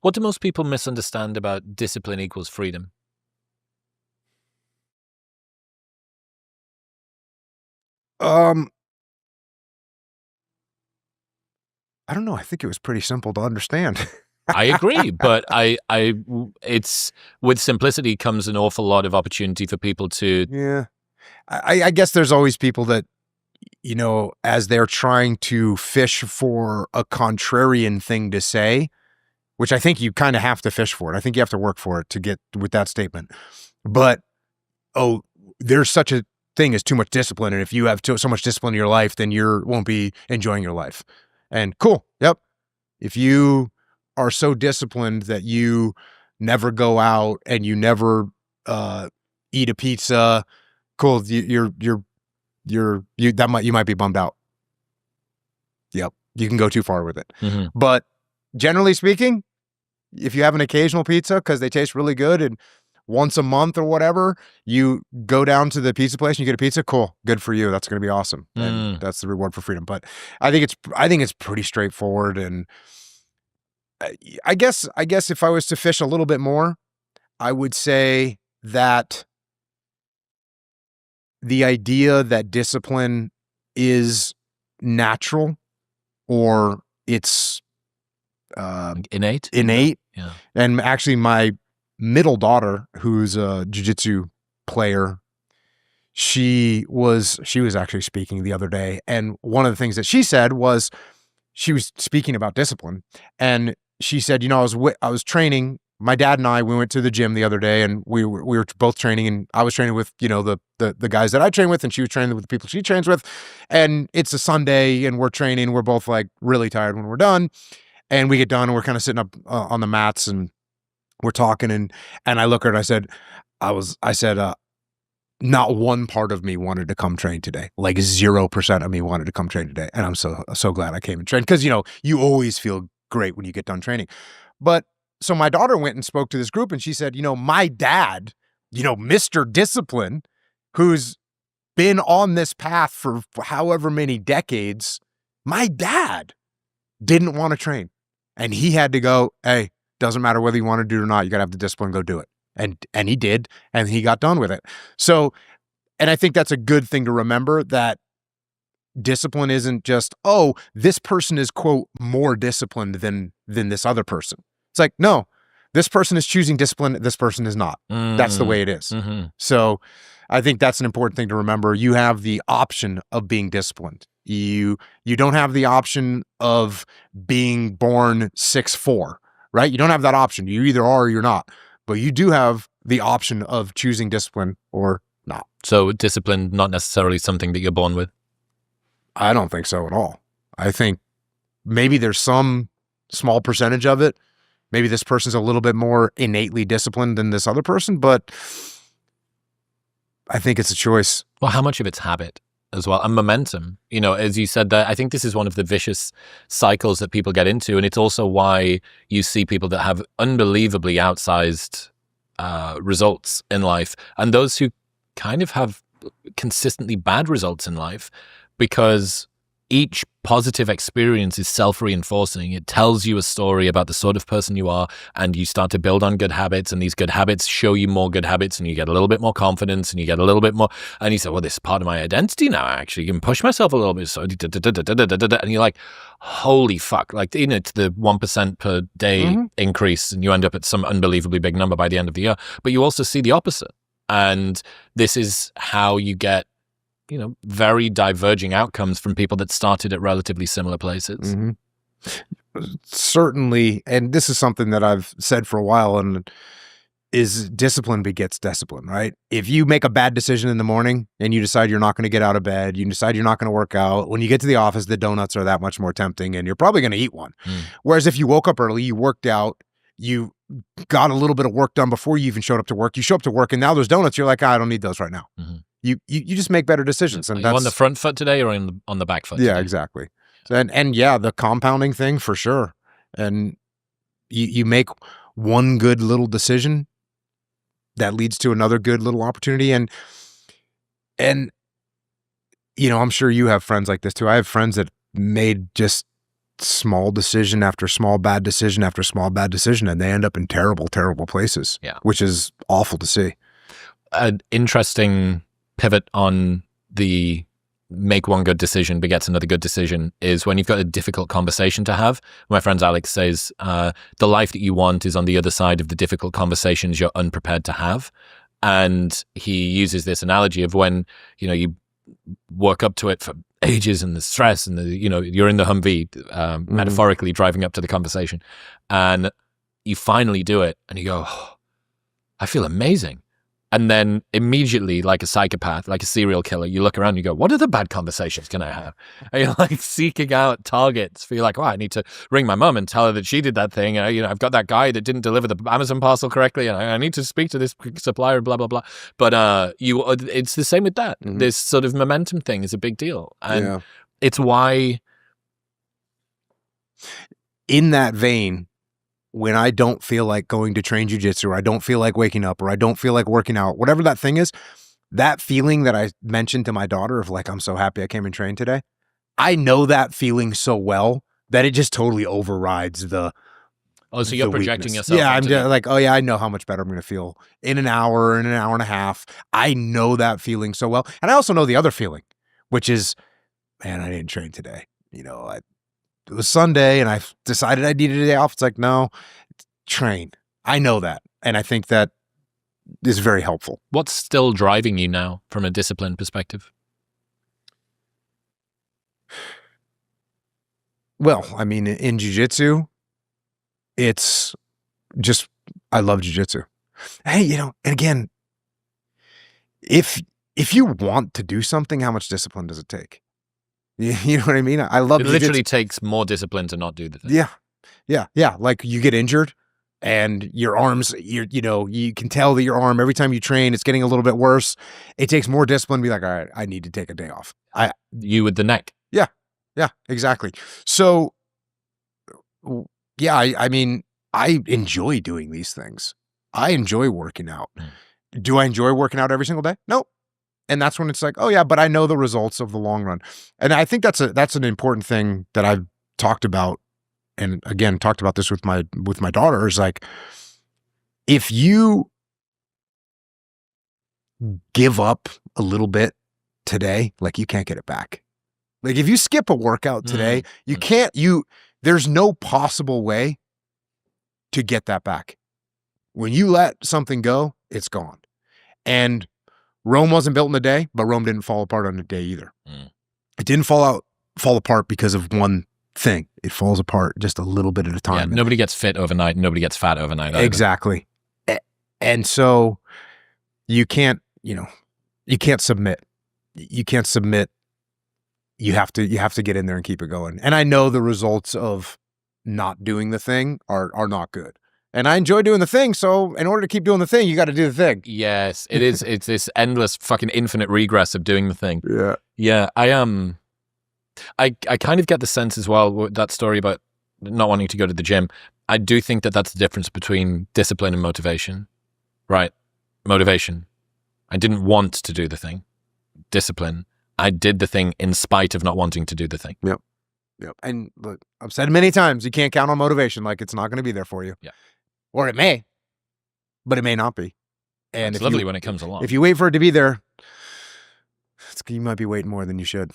What do most people misunderstand about discipline equals freedom? Um, I don't know. I think it was pretty simple to understand. I agree, but it's with simplicity comes an awful lot of opportunity for people to. Yeah. I guess there's always people that, as they're trying to fish for a contrarian thing to say, which I think you kind of have to fish for it. I think you have to work for it to get with that statement. But, oh, there's such a thing as too much discipline. And if you have so much discipline in your life, then you won't be enjoying your life. And cool. Yep. If you are so disciplined that you never go out and you never eat a pizza, cool. You might be bummed out. Yep. You can go too far with it. Mhm. But generally speaking, if you have an occasional pizza because they taste really good and once a month or whatever, you go down to the pizza place and you get a pizza, cool. Good for you. That's going to be awesome. And that's the reward for freedom. But I think it's pretty straightforward. And I guess if I was to fish a little bit more, I would say that the idea that discipline is natural or it's Innate. Yeah. And actually my middle daughter, who's a jiu-jitsu player, she was actually speaking the other day. And one of the things that she said was she was speaking about discipline. And she said, I was training. My dad and I, we went to the gym the other day and we were both training, and I was training with, the guys that I train with, and she was training with the people she trains with. And it's a Sunday and we're training. We're both like really tired when we're done, and we get done and we're kind of sitting up on the mats and we're talking. And I look at her and I said, not one part of me wanted to come train today. Like 0% of me wanted to come train today. And I'm so glad I came and trained, because, you always feel great when you get done training. But so my daughter went and spoke to this group and she said, my dad, Mr. Discipline, who's been on this path for however many decades, my dad didn't want to train. And he had to go, hey, doesn't matter whether you want to do it or not, you got to have the discipline, go do it. And he did, and he got done with it. So, and I think that's a good thing to remember, that discipline isn't just, oh, this person is, quote, more disciplined than this other person. It's like, no, this person is choosing discipline, this person is not. That's the way it is. Mm-hmm. So I think that's an important thing to remember. You have the option of being disciplined. You don't have the option of being born 6'4", right? You don't have that option. You either are or you're not. But you do have the option of choosing discipline or not. So discipline, not necessarily something that you're born with? I don't think so at all. I think maybe there's some small percentage of it. Maybe this person's a little bit more innately disciplined than this other person, but I think it's a choice. Well, how much of it's habit as well, and momentum? As you said, that I think this is one of the vicious cycles that people get into, and it's also why you see people that have unbelievably outsized results in life, and those who kind of have consistently bad results in life, because each positive experience is self-reinforcing. It tells you a story about the sort of person you are, and you start to build on good habits, and these good habits show you more good habits, and you get a little bit more confidence, and you get a little bit more, and you say, well, this is part of my identity now. I actually can push myself a little bit. So, and you're like, holy fuck. Like, it's the 1% per day increase, and you end up at some unbelievably big number by the end of the year. But you also see the opposite. And this is how you get, very diverging outcomes from people that started at relatively similar places. Certainly. And this is something that I've said for a while, and is discipline begets discipline, right? If you make a bad decision in the morning and you decide you're not going to get out of bed, you decide you're not going to work out, when you get to the office, the donuts are that much more tempting and you're probably going to eat one. Whereas if you woke up early, you worked out, you got a little bit of work done before you even showed up to work, you show up to work and now there's donuts, you're like, I don't need those right now. You just make better decisions. And are you on the front foot today or on the back foot today? Yeah, exactly. And yeah, the compounding thing for sure. And you make one good little decision that leads to another good little opportunity. And I'm sure you have friends like this too. I have friends that made just small decision after small bad decision after small bad decision, and they end up in terrible, terrible places. Yeah. Which is awful to see. An interesting pivot on the make one good decision begets another good decision is when you've got a difficult conversation to have. My friend Alex says, the life that you want is on the other side of the difficult conversations you're unprepared to have. And he uses this analogy of when, you work up to it for ages and the stress and you're in the Humvee, metaphorically driving up to the conversation, and you finally do it and you go, oh, I feel amazing. And then immediately, like a psychopath, like a serial killer, you look around and you go, what other bad conversations can I have? And you're like seeking out targets. For you're like, oh, I need to ring my mom and tell her that she did that thing. I've got that guy that didn't deliver the Amazon parcel correctly, and I need to speak to this supplier, blah, blah, blah. But it's the same with that. Mhm. This sort of momentum thing is a big deal. And it's why... In that vein, when I don't feel like going to train jujitsu, or I don't feel like waking up, or I don't feel like working out, whatever that thing is, that feeling that I mentioned to my daughter of like, I'm so happy I came and trained today. I know that feeling so well that it just totally overrides the... Oh, so you're projecting weakness. yourself. Yeah, I'm just like, oh yeah, I know how much better I'm going to feel in an hour and a half. I know that feeling so well. And I also know the other feeling, which is, man, I didn't train today. It was Sunday and I decided I needed a day off. It's like, no, train. I know that. And I think that is very helpful. What's still driving you now from a discipline perspective? Well, I mean, in jiu-jitsu, it's just, I love jiu-jitsu. Hey, and again, if you want to do something, how much discipline does it take? You know what I mean? I love it. Literally takes more discipline to not do the thing. Yeah. Like you get injured and your arms, you can tell that your arm, every time you train, it's getting a little bit worse. It takes more discipline to be like, all right, I need to take a day off. You with the neck. Yeah, exactly. So yeah, I mean, I enjoy doing these things. I enjoy working out. Do I enjoy working out every single day? No. And that's when it's like, oh yeah, but I know the results of the long run. And I think that's an important thing that I've talked about, and again, talked about this with my daughter, is like, if you give up a little bit today, like you can't get it back. Like if you skip a workout today, you can't, there's no possible way to get that back. When you let something go, it's gone. And Rome wasn't built in a day, but Rome didn't fall apart on a day either. It didn't fall apart because of one thing. It falls apart just a little bit at a time. Yeah, nobody gets fit overnight. Nobody gets fat overnight. Either. Exactly. And so you can't submit. You can't submit. You have to get in there and keep it going. And I know the results of not doing the thing are not good. And I enjoy doing the thing, so in order to keep doing the thing, you got to do the thing. Yes, it is. It's this endless fucking infinite regress of doing the thing. Yeah. I kind of get the sense as well with that story about not wanting to go to the gym. I do think that that's the difference between discipline and motivation. Right? Motivation. I didn't want to do the thing. Discipline. I did the thing in spite of not wanting to do the thing. Yep. And look, I've said many times, you can't count on motivation. Like it's not going to be there for you. Yeah. Or it may, but it may not be. And it's lovely when it comes along. If you wait for it to be there, you might be waiting more than you should.